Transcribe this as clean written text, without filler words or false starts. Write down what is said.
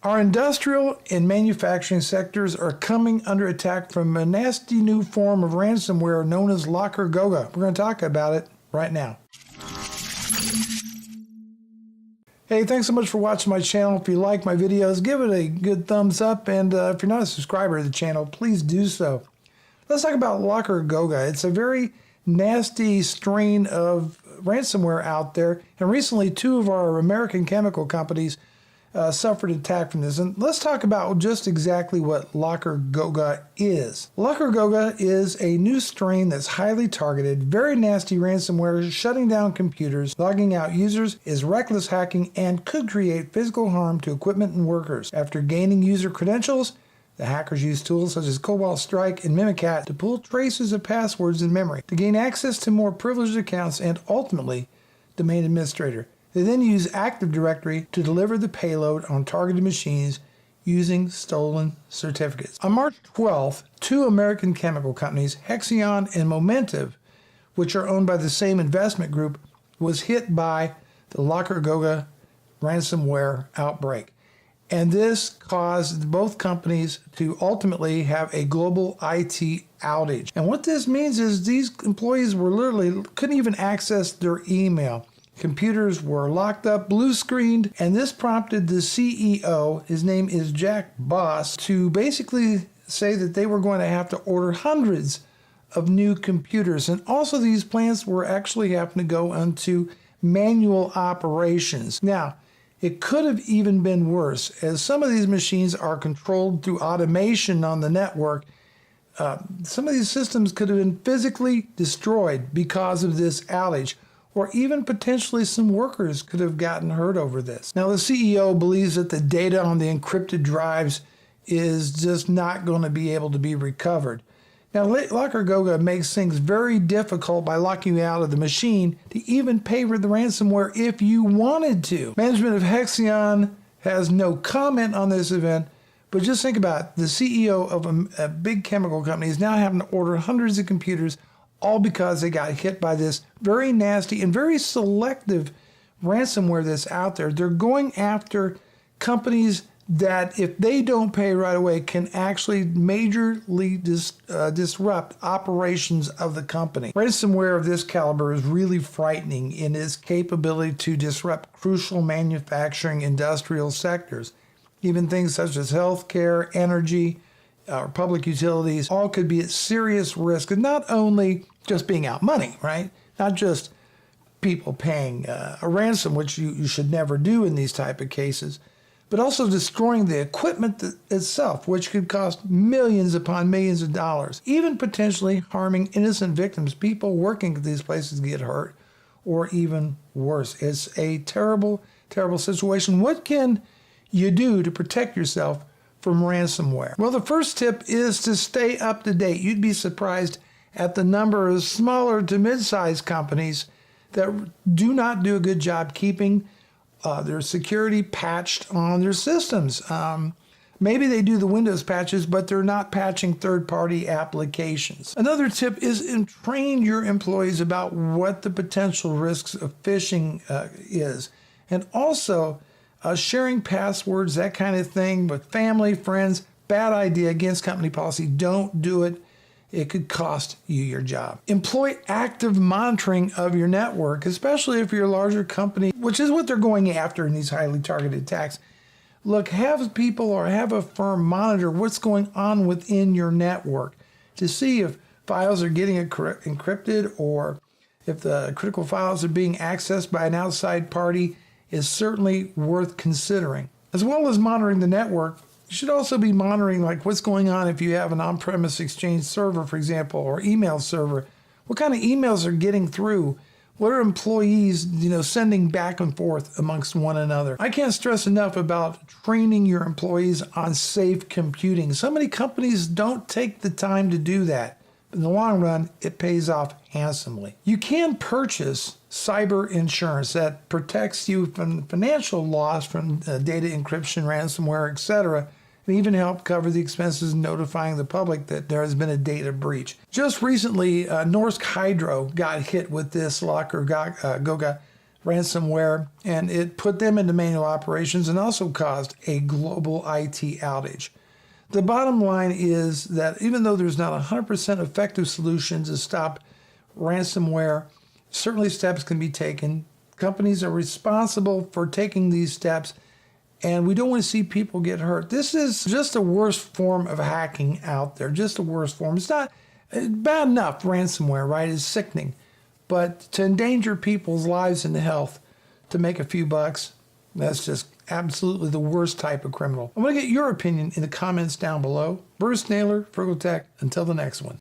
Our industrial and manufacturing sectors are coming under attack from a nasty new form of ransomware known as LockerGoga. We're going to talk about it right now. Hey, thanks so much for watching my channel. If you like my videos, give it a good thumbs up. And if you're not a subscriber to the channel, please do so. Let's talk about LockerGoga. It's a very nasty strain of ransomware out there. And recently, 2 of our American chemical companies suffered an attack from this. And let's talk about just exactly what LockerGoga is. LockerGoga is a new strain that's highly targeted, very nasty ransomware, shutting down computers, logging out users, is reckless hacking, and could create physical harm to equipment and workers. After gaining user credentials, the hackers use tools such as Cobalt Strike and Mimikatz to pull traces of passwords in memory, to gain access to more privileged accounts, and ultimately, domain administrator. They then use Active Directory to deliver the payload on targeted machines using stolen certificates. On March 12th, 2 American chemical companies, Hexion and Momentive, which are owned by the same investment group, was hit by the LockerGoga ransomware outbreak. And this caused both companies to ultimately have a global IT outage. And what this means is these employees were literally couldn't even access their email. Computers were locked up, blue screened, and this prompted the CEO, his name is Jack Boss, to basically say that they were going to have to order hundreds of new computers. And also these plants were actually having to go into manual operations. Now, it could have even been worse, as some of these machines are controlled through automation on the network. Some of these systems could have been physically destroyed because of this outage, or even potentially some workers could have gotten hurt over this. Now, the CEO believes that the data on the encrypted drives is just not going to be able to be recovered. Now, LockerGoga makes things very difficult by locking you out of the machine to even pay for the ransomware if you wanted to. Management of Hexion has no comment on this event, but just think about it. The CEO of a big chemical company is now having to order hundreds of computers, all because they got hit by this very nasty and very selective ransomware that's out there. They're going after companies that, if they don't pay right away, can actually majorly disrupt operations of the company. Ransomware of this caliber is really frightening in its capability to disrupt crucial manufacturing industrial sectors. Even things such as healthcare, energy, public utilities, all could be at serious risk of not only just being out money, right? Not just people paying a ransom, which you should never do in these type of cases, but also destroying the equipment itself, which could cost millions upon millions of dollars, even potentially harming innocent victims. People working at these places get hurt, or even worse. It's a terrible, terrible situation. What can you do to protect yourself from ransomware? Well, the first tip is to stay up to date. You'd be surprised at the number of smaller to mid-sized companies that do not do a good job keeping their security patched on their systems. Maybe they do the Windows patches, but they're not patching third-party applications. Another tip is train your employees about what the potential risks of phishing is. And also, sharing passwords, that kind of thing, with family, friends, bad idea, against company policy. Don't do it. It could cost you your job. Employ active monitoring of your network, especially if you're a larger company, which is what they're going after in these highly targeted attacks. Look, have people or have a firm monitor what's going on within your network to see if files are getting encrypted, or if the critical files are being accessed by an outside party. Is certainly worth considering. As well as monitoring the network, you should also be monitoring what's going on if you have an on-premise Exchange server, for example, or email server. What kind of emails are getting through? What are employees, sending back and forth amongst one another? I can't stress enough about training your employees on safe computing. So many companies don't take the time to do that. In the long run, it pays off handsomely. You can purchase cyber insurance that protects you from financial loss from data encryption, ransomware, etc., and even help cover the expenses in notifying the public that there has been a data breach. Just recently, Norsk Hydro got hit with this LockerGoga ransomware, and it put them into manual operations and also caused a global IT outage. The bottom line is that even though there's not 100% effective solutions to stop ransomware, certainly steps can be taken. Companies are responsible for taking these steps, and we don't want to see people get hurt. This is just the worst form of hacking out there, just the worst form. It's not bad enough, ransomware, right? It's sickening. But to endanger people's lives and health to make a few bucks, that's just absolutely the worst type of criminal. I want to get your opinion in the comments down below. Bruce Naylor, Frugal Tech. Until the next one.